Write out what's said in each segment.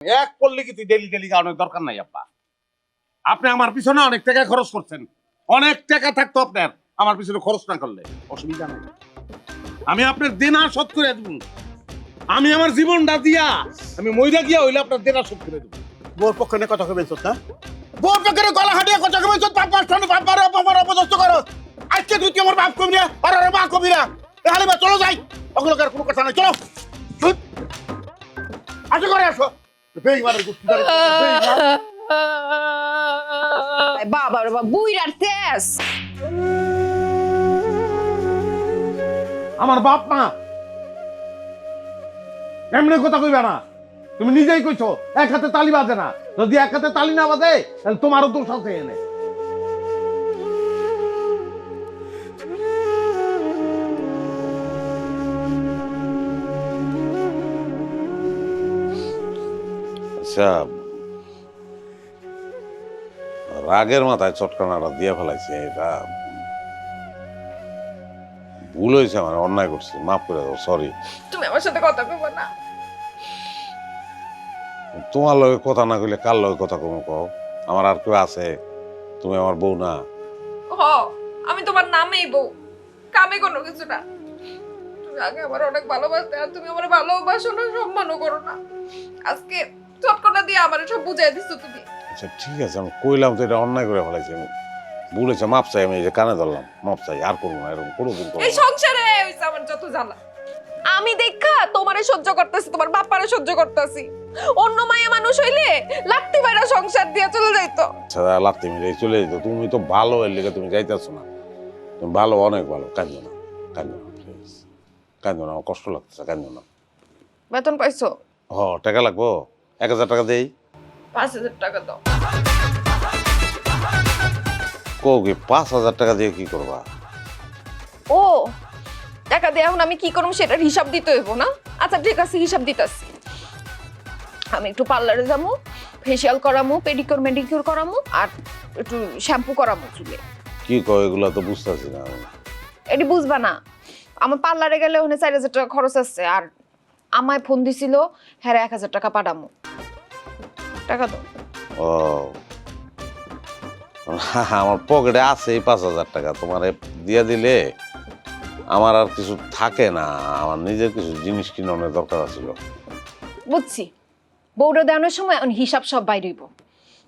এক করলে কি তুই ডেলি ডেলি অনেক দরকার নাই আব্বা। আপনি আমার পিছনে অনেক টাকা খরচ করছেন, অনেক টাকা থাকতো আপনার আমার পিছনে খরচ না করলে, অসুবিধা নাই। আমি আপনার দেনা শোধ করে দেবো। আমি আমার জীবনটা দিয়া আমি মইরা গিয়া হইলে আপনার দেনা শোধ করে দেবো। বোর পক্ষে নিয়ে কথা কবেন না, বোর পক্ষে গলা হাঁটিয়ে কথা কবেন, বাপ মাস্টার বাপ মারে আমার অপদস্থ করো। আজকে তুই আমার বাপ কবি না আর মা কবি না, তাহলে বা চলো যাই, ওগুলো কোনো কথা নাই, চলো আজকে করে আসো। বেইমানের গোষ্ঠী বাবা রে বাবা, বুইরার তেজ। আমার বাপ মা এমনি কথা কইবে না, তুমি নিজেই কইছো এক হাতে তালি বাজে না। যদি এক হাতে তালি না বাজে তাহলে তোমারও দোষ আছে এনে। আচ্ছা, রাগের মাথায় চটকানাটা দিয়ে ফেলাইছে, এটা ভুল হয়েছে, আমার অন্যায় করছি, মাফ করে দাও, সরি। তুমি আমার সাথে কথা কইবো না? তোমার লগে কথা না কইলে কার লগে কথা কমো কও? আমার আর কেউ আছে? তুমি আমার বউ না? হ, আমি তোমার নামেই বউ, কামে কোনো কিছু না। তুমি আগে আমার অনেক ভালোবাসতে, আর তুমি আমার ভালোবাসো না, সম্মানও করো না। আজকে চটকনা দিয়ে আমার সব বুঝাই দিছো তুমি। আচ্ছা ঠিক আছে, আমি কইলাম তো এটা অন্যায় করে ফেলাইছি, আমি ভুল হয়েছে, মাপ চাই। আমি এই যে কানে ধরলাম, মাপ চাই, আর করবো না, এরকম কোনোদিন করবো এই না। সংসারে হইছে আমার যত জ্বালা। আমি দেখা তোমারে সহ্য করতেছি, তোমার বাপারে সহ্য করতেছি। অন্য মায়া মানুষ হইলে লাত্তি বাইরা সংসার দিয়ে চলে যাইতো। আচ্ছা লাত্তি মিলে চলে যেত, তুমি তো ভালো এর লেগে তুমি যাইতেছো না। তুমি ভালো, অনেক ভালো, কাঁদো না, কাঁদো না প্লিজ, কাঁদো না, আমার কষ্ট লাগতেছে, কাঁদো না। বেতন পাইছো? টাকা লাগবো, 1000 টাকা দেই। 5000 টাকা দাও। কো কি 5000 টাকা দিয়ে কি করবা? ও, টাকা দিয়ে এখন আমি কি করব সেটার হিসাব দিতে হইব না? আচ্ছা ঠিক আছে, হিসাব দিতাছি। আমি একটু পার্লারে যাবো, ফেসিয়াল করামু, পেডিকিউর মেডিকিউর করামু, আর একটু শ্যাম্পু করামু চুলে। কি কয় এগুলা তো বুঝতেছি না আমি। এটি বুঝবা না, আমার পার্লারে গেলে ওখানে 4000 টাকা খরচ আছে, আর আমায় ফোন দিছিল হ্যাঁ 1000 টাকা পাঠামু। টাকা দাও। ও আমার পকেটে আছে এই 5000 টাকা, তোমারে দিয়ে দিলে আমার আর কিছু থাকে না, আমার নিজের কিছু জিনিস কিনানোর দরকার ছিল। বুঝছি, বউরে দেওয়ানোর সময় হিসাব সব বাইরে হইব।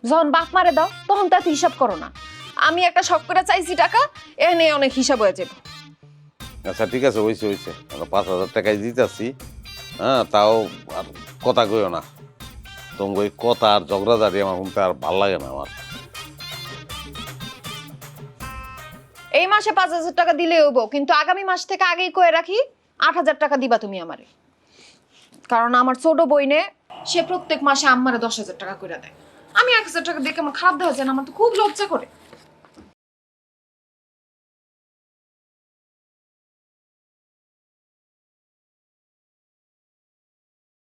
যখন বাপ মারে দাও তখন তাতে হিসাব করো না। আমি একটা শখ করে চাইছি টাকা, এনে অনেক হিসাব হয়ে যাবে। আচ্ছা ঠিক আছে, হয়েছে হয়েছে, আমরা 5000 টাকাই দিতেছি। হ্যাঁ, তাও আর কথা কইও না, তোমার ওই কথা আর ঝগড়াঝাড়ি আমার শুনতে আর ভাল লাগে না আমার। এই মাসে 5000 টাকা দিলে হইব, কিন্তু আগামী মাস থেকে আগেই কয়ে রাখি 8000 টাকা দিবা তুমি আমারে। কারণ আমার ছোট বইনে সে প্রত্যেক মাসে আম্মারে 10000 টাকা করে দেয়। আমি 1000 টাকা দেখে আমার খারাপ দেওয়া যায় না, আমার তো খুব লজ্জা করে।